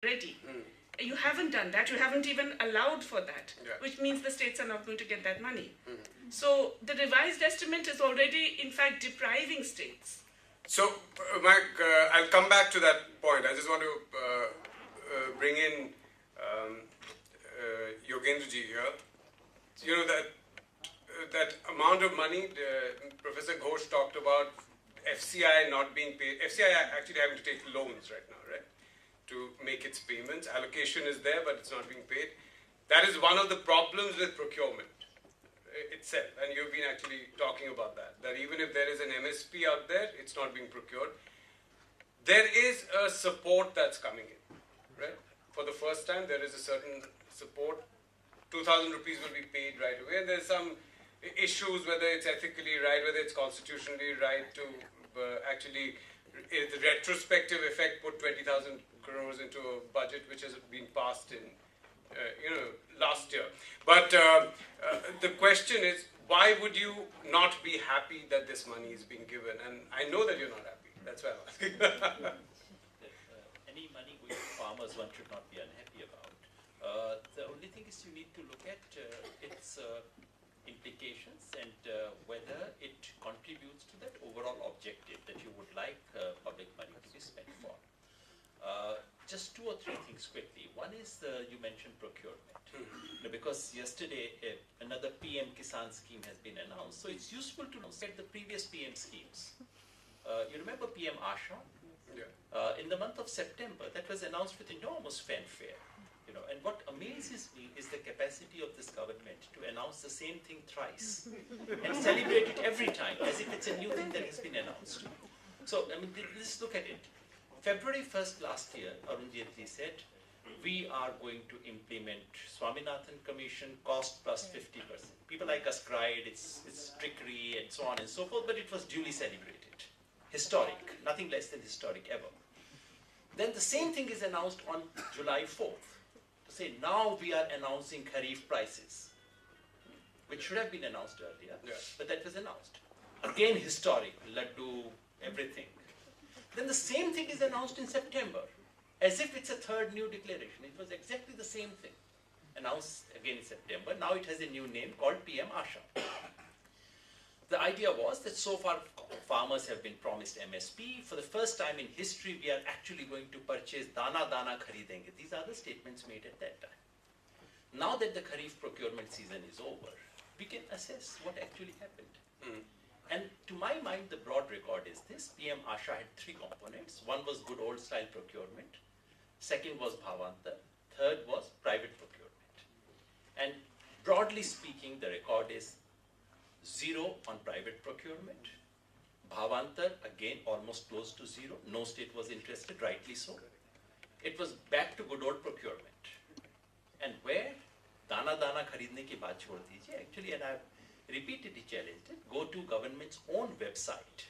already. You haven't done that. You haven't even allowed for that, which means the states are not going to get that money. So the revised estimate is already, in fact, depriving states. So, Mike, I'll come back to that point. I just want to bring in Yogendraji here. You know that amount of money Professor Ghosh talked about, FCI not being paid. FCI actually having to take loans right now, right, to make its payments. Allocation is there, but it's not being paid. That is one of the problems with procurement itself, and you've been actually talking about that even if there is an MSP out there, it's not being procured. There is a support that's coming in, right? For the first time, there is a certain support. 2,000 rupees will be paid right away, and there's some issues whether it's ethically right, whether it's constitutionally right to actually, the retrospective effect, put 20,000 crores into a budget which has been passed in last year. But the question is, why would you not be happy that this money is being given? And I know that you're not happy. That's why I'm asking. Any money going to farmers, one should not be unhappy about. The only thing is you need to look at its implications and whether it contributes to that overall objective that you would like public money to be spent for. Just two or three things quickly. One is you mentioned procurement. Because yesterday another PM Kisan scheme has been announced. So it's useful to look at the previous PM schemes. You remember PM Asha? Yeah. In the month of September, that was announced with enormous fanfare. And what amazes me is the capacity of this government to announce the same thing thrice and celebrate it every time as if it's a new thing that has been announced. So, I mean, let's look at it. February 1st last year, Arun Jaitley said, we are going to implement Swaminathan Commission, cost plus 50%. People like us cried, it's trickery and so on and so forth, but it was duly celebrated. Historic, nothing less than historic ever. Then the same thing is announced on July 4th. To say, now we are announcing Kharif prices, which should have been announced earlier, but that was announced. Again historic, laddu, everything. Then the same thing is announced in September, as if it's a third new declaration. It was exactly the same thing, announced again in September. Now it has a new name called PM Asha. The idea was that so far farmers have been promised MSP. For the first time in history, we are actually going to purchase dana kharidenge. These are the statements made at that time. Now that the Kharif procurement season is over, we can assess what actually happened. And to my mind, the broad record is this. PM Asha had three components. One was good old style procurement. Second was Bhavantar. Third was private procurement. And broadly speaking, the record is 0 on private procurement. Bhavantar, again, almost close to 0. No state was interested, rightly so. It was back to good old procurement. And where? Dana kharidne ki baat chhod dijiye. Actually, and I've repeatedly challenged it, go to government's own website,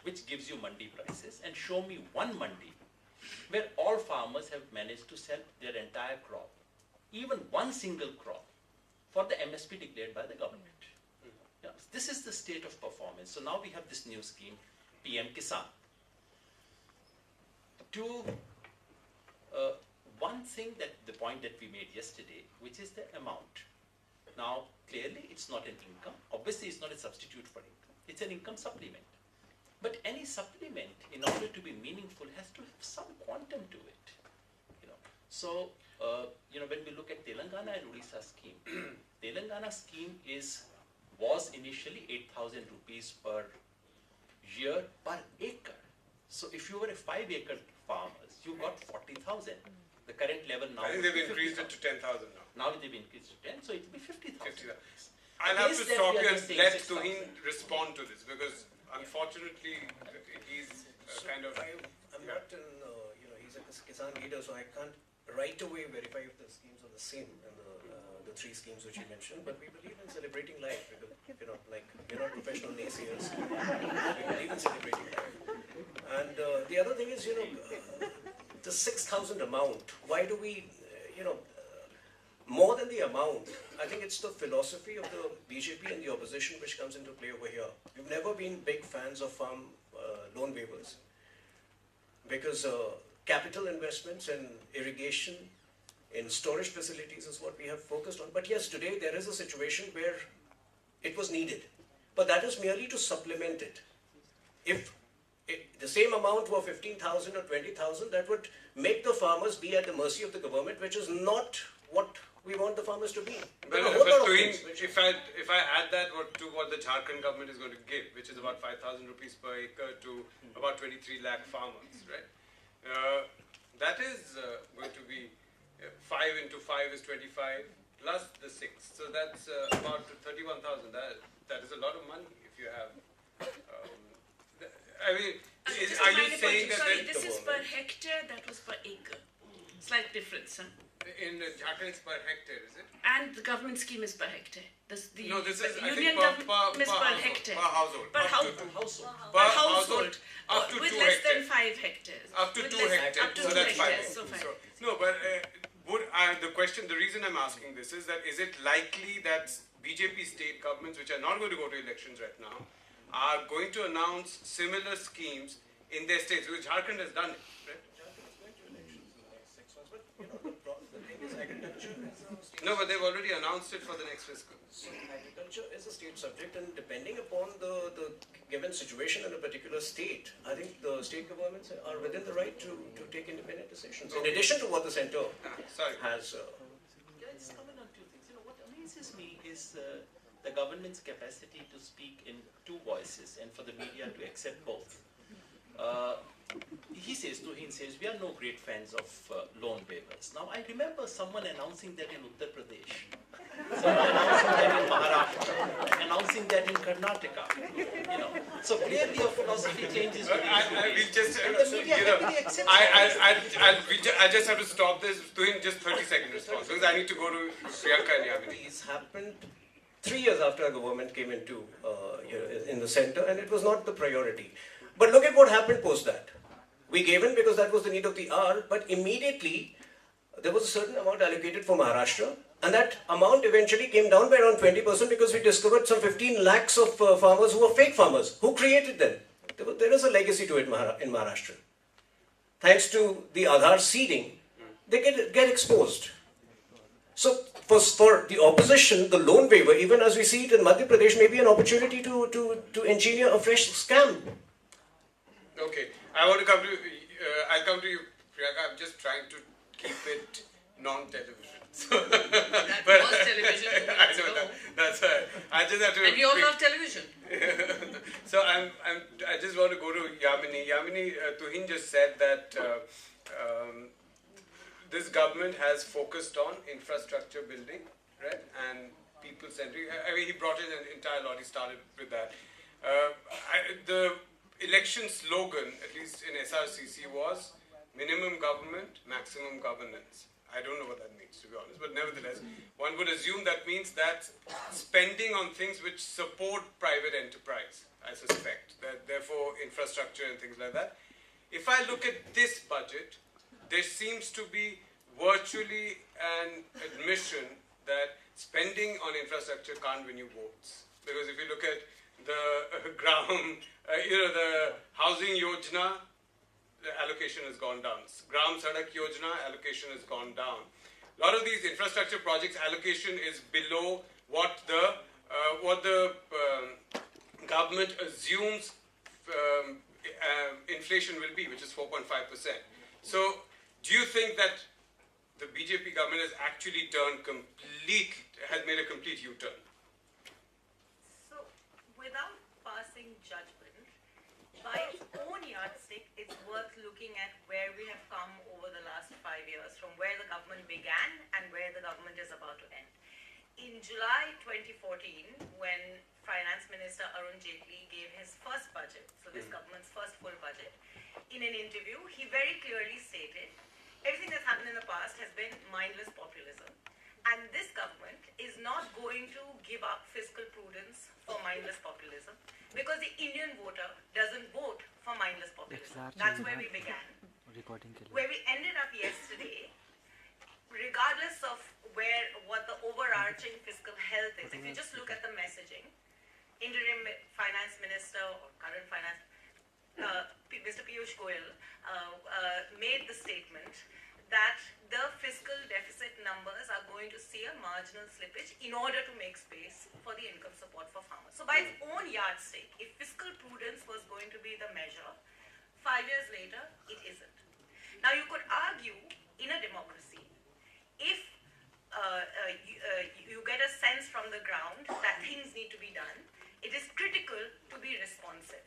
which gives you mandi prices, and show me one mandi where all farmers have managed to sell their entire crop, even one single crop, for the MSP declared by the government. Yeah, this is the state of performance. So now we have this new scheme, PM Kisan. One thing that the point that we made yesterday, which is the amount. Now, clearly, it's not an income. Obviously, it's not a substitute for income. It's an income supplement. But any supplement, in order to be meaningful, has to have some quantum to it. So, when we look at Telangana and Odisha scheme, Telangana scheme was initially 8,000 rupees per year per acre. So, if you were a 5-acre farmers, you got 40,000. The current level now. I think they've increased it to 10,000 now. Now they've increased to 10, so it will be 50,000. I'll have to stop you and let Tuhin respond to this, because unfortunately he's kind of. I'm not in, he's a Kisan leader, so I can't right away verify if the schemes are the same in the three schemes which you mentioned. But we believe in celebrating life, because we're not professional naysayers. We believe in celebrating life. And the other thing is, the 6,000 amount. Why do we, more than the amount, I think it's the philosophy of the BJP and the opposition which comes into play over here. We've never been big fans of farm loan waivers, because capital investments in irrigation, in storage facilities is what we have focused on. But yes, today there is a situation where it was needed. But that is merely to supplement it. If the same amount were 15,000 or 20,000, that would make the farmers be at the mercy of the government, which is not what we want the farmers to be. But if I add that to what the Jharkhand government is going to give, which is about 5,000 rupees per acre to about 23 lakh farmers, right? That is going to be 5 into 5 is 25 plus the 6. So that's about 31,000. That is a lot of money if you have. I mean, are you saying that... Sorry, this is per hectare, that was per acre. Slight difference, huh? In Jharkhand it's per hectare, is it? And the government scheme is per hectare. This is, I union think, government is per hectare. Per household. Per household. Up to with 2 less hectares. than 5 hectares. Up to 2 hectares. Up to So 2 that's 5 hectares. So fine. No, but the reason I'm asking this is that is it likely that BJP state governments, which are not going to go to elections right now, are going to announce similar schemes in their states? Because Jharkhand has done it, right? Jharkhand is going to elections in the next 6 months, but the thing is agriculture is a state. No, but they've already announced it for the next fiscal. So agriculture is a state subject, and depending upon the given situation in a particular state, I think the state governments are within the right to take independent decisions. In addition to what the centre has. Let's comment on 2 things. What amazes me is the government's capacity to speak in 2 voices and for the media to accept both. Tuhin says, we are no great fans of loan waivers. Now, I remember someone announcing that in Uttar Pradesh, someone announcing that in Maharashtra, announcing that in Karnataka. So clearly your philosophy changes. I just have to stop this. Tuhin, just 30 second response because I need to go to Priyanka and Yamini. These happened 3 years after our government came into in the centre, and it was not the priority. But look at what happened post that. We gave in because that was the need of the hour, but immediately there was a certain amount allocated for Maharashtra, and that amount eventually came down by around 20% because we discovered some 15 lakhs of farmers who were fake farmers. Who created them? There is a legacy to it in Maharashtra. Thanks to the Aadhaar seeding, they get exposed. So for the opposition, the loan waiver, even as we see it in Madhya Pradesh, may be an opportunity to engineer a fresh scam. Okay, I'll come to you, Priyanka. I'm just trying to keep it non-television. So that was television. I know that. That's right. I just have to. And we all love television. So I just want to go to Yamini. Yamini, Tuhin just said that this government has focused on infrastructure building, right, and people-centric. I mean, he brought in an entire lot. He started with that. The election slogan, at least in SRCC, was minimum government, maximum governance. I don't know what that means, to be honest, but nevertheless, one would assume that means that spending on things which support private enterprise, I suspect, that therefore infrastructure and things like that. If I look at this budget, there seems to be virtually an admission that spending on infrastructure can't win you votes. Because if you look at the the housing yojana, the allocation has gone down. Gram Sadak Yojana, allocation has gone down. A lot of these infrastructure projects, allocation is below what the government assumes inflation will be, which is 4.5%. So, do you think that the BJP government has actually has made a complete U-turn? So, without passing judgment, by its own yardstick, it's worth looking at where we have come over the last 5 years, from where the government began and where the government is about to end. In July 2014, when Finance Minister Arun Jaitley gave his first budget, so this government's first full budget, in an interview, he very clearly stated, everything that's happened in the past has been mindless populism. And this government is not going to give up fiscal prudence for mindless populism, because the Indian voter doesn't vote for mindless populism. That's where we began. Where we ended up yesterday, regardless of what the overarching fiscal health is, if you just look at the messaging, interim finance minister or current finance, Mr. Piyush Goyal made the marginal slippage in order to make space for the income support for farmers. So by its own yardstick, if fiscal prudence was going to be the measure, 5 years later, it isn't. Now you could argue in a democracy, if you get a sense from the ground that things need to be done, it is critical to be responsive.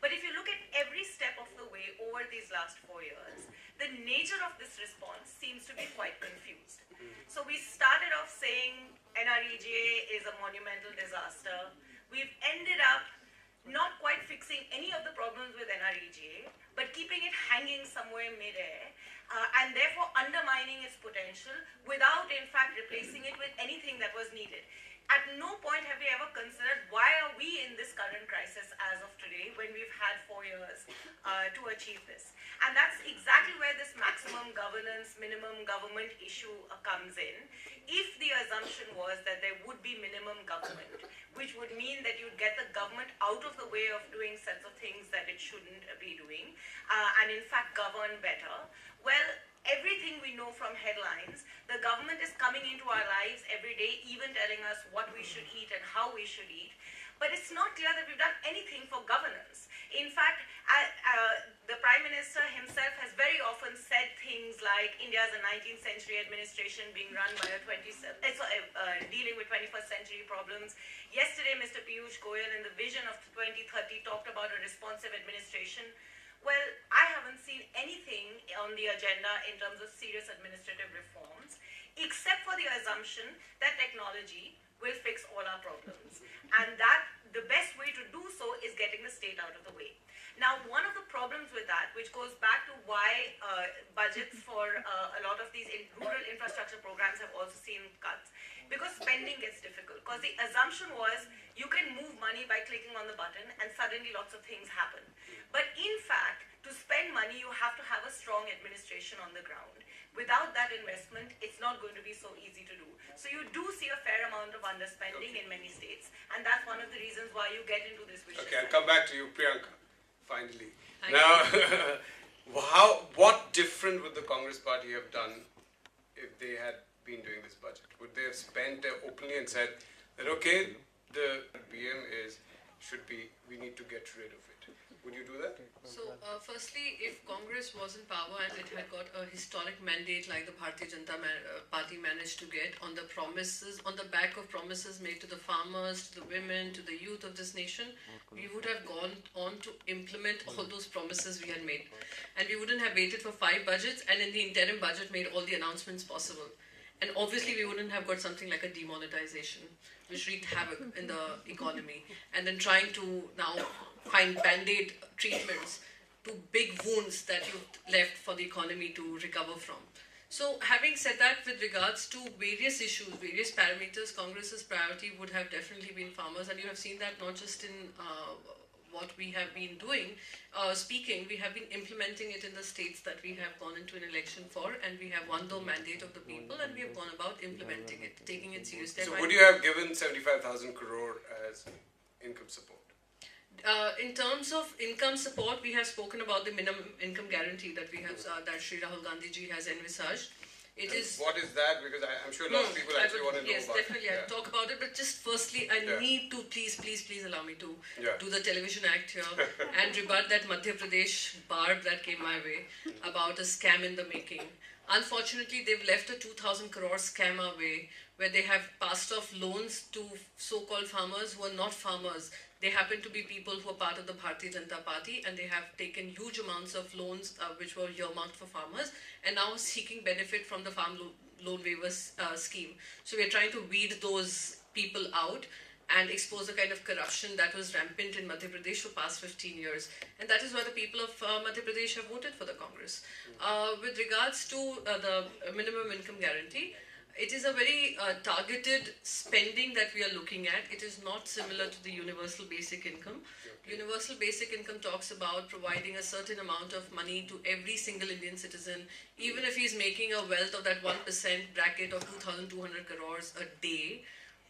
But if you look at every step of the way over these last 4 years, the nature of this response seems to be quite confused. So we started off saying NREGA is a monumental disaster. We've ended up not quite fixing any of the problems with NREGA, but keeping it hanging somewhere mid-air, and therefore undermining its potential without in fact replacing it with anything that was needed. At no point have we ever considered why are we in this current crisis as of today when we've had 4 years to achieve this. And that's exactly where this maximum governance, minimum government issue comes in. If the assumption was that there would be minimum government, which would mean that you'd get the government out of the way of doing sets of things that it shouldn't be doing, and in fact govern better, well, everything we know from headlines, the government is coming into our lives every day, even telling us what we should eat and how we should eat. But it's not clear that we've done anything for governance. In fact, the Prime Minister himself has very often said things like India is a 19th century administration being run by dealing with 21st century problems. Yesterday, Mr. Piyush Goyal in the vision of 2030 talked about a responsive administration. Well, I haven't seen anything on the agenda in terms of serious administrative reforms, except for the assumption that technology will fix all our problems. And that the best way to do so is getting the state out of the way. Now, one of the problems with that, which goes back to why budgets for a lot of these rural infrastructure programs have also seen cuts, because spending gets difficult. Because the assumption was you can move money by clicking on the button and suddenly lots of things happen. But in fact, to spend money, you have to have a strong administration on the ground. Without that investment, it's not going to be so easy to do. So you do see a fair amount of underspending in many states, and that's one of the reasons why you get into this vicious Okay, I'll cycle. come back to you, Priyanka, finally. Thank Now, what different would the Congress party have done if they had been doing this budget? Would they have spent openly and said that, okay, the BM we need to get rid of it? Would you do that? So, firstly, if Congress was in power and it had got a historic mandate like the Bharatiya Janata Party managed to get on the back of promises made to the farmers, to the women, to the youth of this nation, we would have gone on to implement all those promises we had made. And we wouldn't have waited for 5 budgets and in the interim budget made all the announcements possible. And obviously we wouldn't have got something like a demonetization, which wreaked havoc in the economy. And then trying to now find band-aid treatments to big wounds that you've left for the economy to recover from. So having said that, with regards to various issues, various parameters, Congress's priority would have definitely been farmers, and you have seen that not just in what we have been doing, we have been implementing it in the states that we have gone into an election for, and we have won the mandate of the people, and we have gone about implementing it, taking it seriously. So would you have given 75,000 crore as income support? In terms of income support, we have spoken about the minimum income guarantee that we have, that Shri Rahul Gandhi ji has envisaged. It is. What is that? Because I'm sure lots of people actually want to know yes, about it. Yes, definitely. I'll talk about it. But just firstly, I need to please allow me to do the Television Act here and rebut that Madhya Pradesh barb that came my way about a scam in the making. Unfortunately, they've left a 2,000 crore scam our way, where they have passed off loans to so-called farmers who are not farmers. They happen to be people who are part of the Bharatiya Janata Party, and they have taken huge amounts of loans which were earmarked for farmers, and now seeking benefit from the farm loan waivers scheme. So we are trying to weed those people out and expose the kind of corruption that was rampant in Madhya Pradesh for past 15 years. And that is why the people of Madhya Pradesh have voted for the Congress. With regards to the minimum income guarantee, it is a very targeted spending that we are looking at. It is not similar to the universal basic income. Universal basic income talks about providing a certain amount of money to every single Indian citizen, even if he's making a wealth of that 1% bracket of 2,200 crores a day,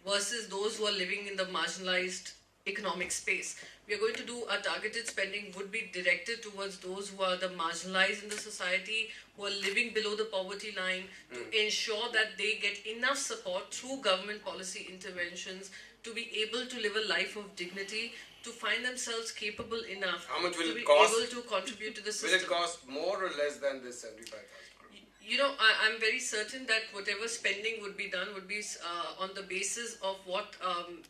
versus those who are living in the marginalized economic space. We are going to do our targeted spending would be directed towards those who are the marginalized in the society, who are living below the poverty line, to ensure that they get enough support through government policy interventions to be able to live a life of dignity, to find themselves capable enough How much will to be it cost? able to contribute to the system. Will it cost more or less than this 75,000 crore? You know, I'm very certain that whatever spending would be done would be on the basis of what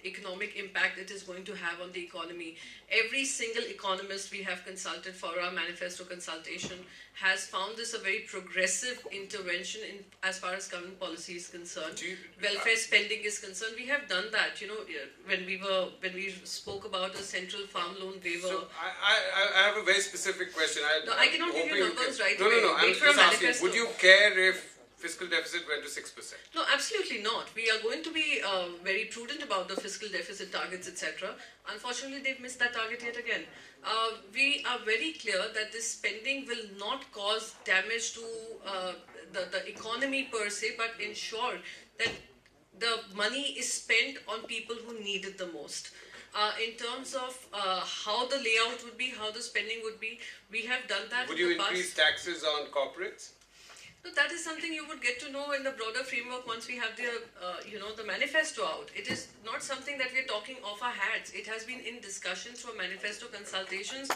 economic impact it is going to have on the economy. Every single economist we have consulted for our manifesto consultation has found this a very progressive intervention in as far as government policy is concerned. Welfare spending is concerned. We have done that. You know, when we spoke about a central farm loan waiver. So I have a very specific question. I cannot give you numbers right away. No. I'm just asking. Would you care if fiscal deficit went to 6%? No, absolutely not. We are going to be very prudent about the fiscal deficit targets, etc. Unfortunately, they've missed that target yet again. We are very clear that this spending will not cause damage to the economy per se, but ensure that the money is spent on people who need it the most. In terms of how the layout would be, how the spending would be, we have done that. Would you increase taxes on corporates? So that is something you would get to know in the broader framework once we have the, the manifesto out. It is not something that we are talking off our hats. It has been in discussions for manifesto consultations,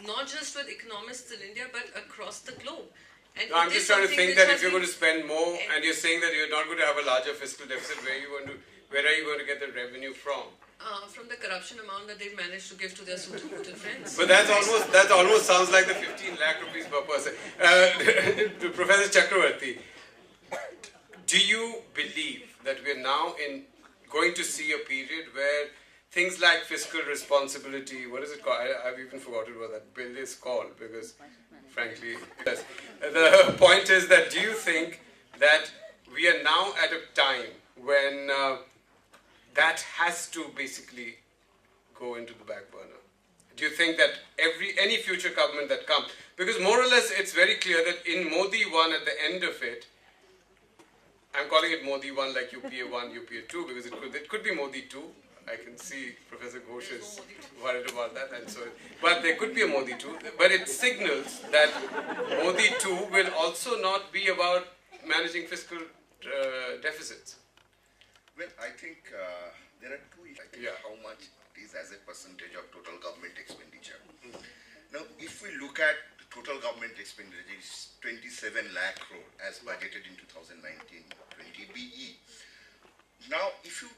not just with economists in India, but across the globe. And no, I'm just trying to think that if you're going to spend more, and you're saying that you're not going to have a larger fiscal deficit, where are you going to get the revenue from? From the corruption amount that they've managed to give to their suited friends. But that almost sounds like the 15 lakh rupees per person. To Professor Chakravarti, do you believe that we're now going to see a period where things like fiscal responsibility, what is it called? I've even forgotten what that bill is called, because frankly, yes. The point is that do you think that we are now at a time when that has to basically go into the back burner? Do you think that any future government that comes, because more or less it's very clear that in Modi 1 at the end of it, I'm calling it Modi 1 like UPA 1, UPA 2, because it could be Modi 2. I can see Professor Ghosh is worried about that, and so, but there could be a Modi 2, but it signals that Modi 2 will also not be about managing fiscal deficits. Well, I think there are two issues. How much it is as a percentage of total government expenditure. Now, if we look at the total government expenditure, it is 27 lakh crore as budgeted in 2019-20 BE. Now, if you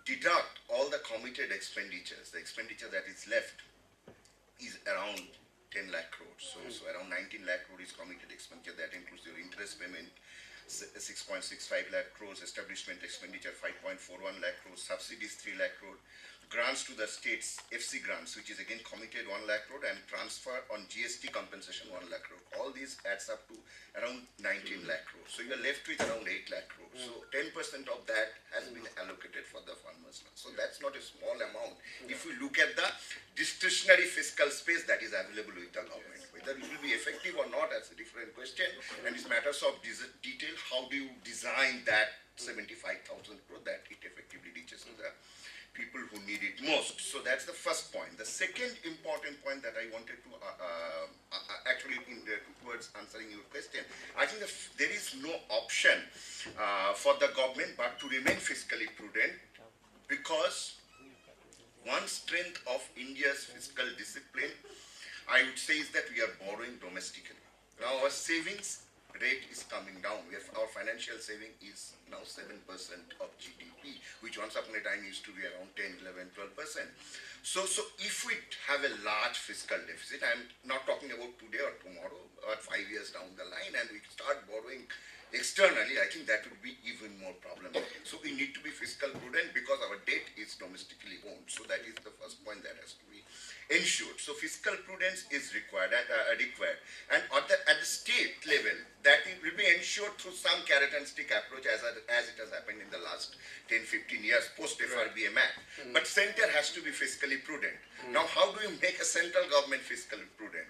deduct all the committed expenditures, the expenditure that is left is around 10 lakh crore. So around 19 lakh crore is committed expenditure. That includes your interest payment, 6.65 lakh crores, establishment expenditure 5.41 lakh crores, subsidies 3 lakh crore, grants to the states, FC grants, which is again committed 1 lakh crore, and transfer on GST compensation 1 lakh crore. All these adds up to around 19 lakh crore. So you are left with around 8 lakh crore. So 10% of that has been allocated for the farmers. So that's not a small amount. If we look at the discretionary fiscal space that is available with the government, whether it will be effective or not, that's a different question, and it's matters of detail. How do you design that 75,000 crore that it effectively reaches to the people who need it most? So that's the first point. The second important point that I wanted to actually towards answering your question, I think there is no option for the government but to remain fiscally prudent, because one strength of India's fiscal discipline, I would say, is that we are borrowing domestically. Now our savings rate is coming down. Our financial saving is now 7% of GDP, which once upon a time used to be around 10, 11, 12%. So if we have a large fiscal deficit, I'm not talking about today or tomorrow or 5 years down the line, and we start borrowing externally, I think that would be even more problematic. So we need to be fiscal prudent because our debt is domestically owned. So that is the first point that has to be ensured. So fiscal prudence is required, and at the state level, that it will be ensured through some carrot and stick approach as it has happened in the last 10-15 years post FRBM Act. But center has to be fiscally prudent. Now, how do you make a central government fiscally prudent?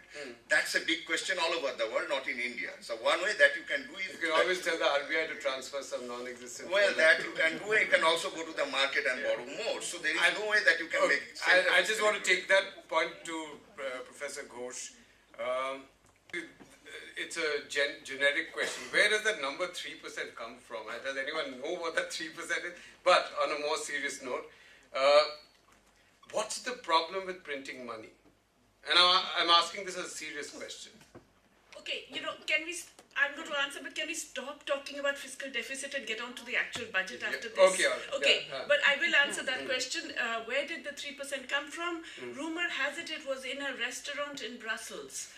That's a big question all over the world, not in India. So one way that you can do is... You can always tell the RBI to transfer some non-existent. Well, that and you can also go to the market and borrow more. So there is no way that you can make. I just want to take that point to Professor Ghosh. It's a generic question. Where does that number 3% come from? Does anyone know what that 3% is? But on a more serious note, what's the problem with printing money? And I'm asking this as a serious question. Okay, I'm going to answer, but can we stop talking about fiscal deficit and get on to the actual budget after this? Okay, all right. Okay, but I will answer that question. Where did the 3% come from? Rumor has it was in a restaurant in Brussels,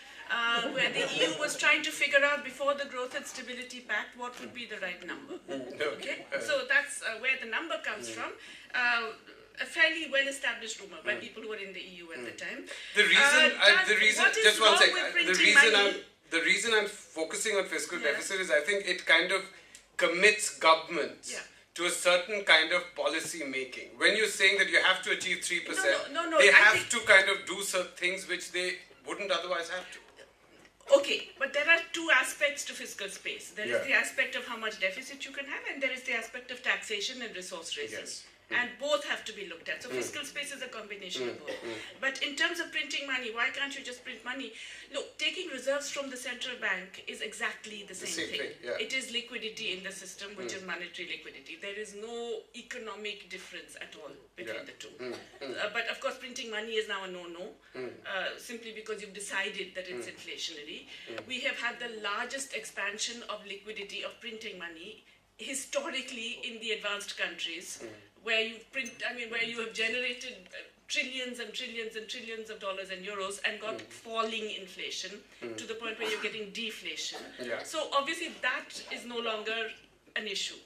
where the EU was trying to figure out before the Growth and Stability Pact what would be the right number. Okay, so that's where the number comes from. A fairly well-established rumor by people who were in the EU at the time. The reason, just one second. The reason I'm focusing on fiscal deficit is I think it kind of commits governments to a certain kind of policy making. When you're saying that you have to achieve 3%, no, they have to kind of do certain things which they wouldn't otherwise have to. Okay, but there are two aspects to fiscal space. There is the aspect of how much deficit you can have, and there is the aspect of taxation and resource raising. Yes. And both have to be looked at. So fiscal space is a combination of both. But in terms of printing money, why can't you just print money? Look, taking reserves from the central bank is exactly the same thing. It is liquidity in the system, which is monetary liquidity. There is no economic difference at all between the two. But of course, printing money is now a no-no, simply because you've decided that it's inflationary. We have had the largest expansion of liquidity of printing money historically in the advanced countries, where you have generated trillions and trillions and trillions of dollars and euros and got falling inflation to the point where you're getting deflation. So obviously that is no longer an issue.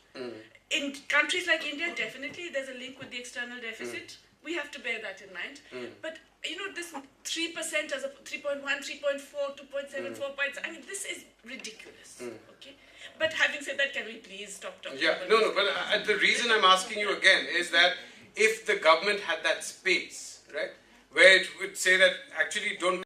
In countries like India, definitely there's a link with the external deficit. We have to bear that in mind. But this 3% as a 3.1, 3.4, 2.74 points, this is ridiculous. Okay? But having said that, can we please stop talking about No, but the reason I'm asking you again is that if the government had that space, right, where it would say that actually don't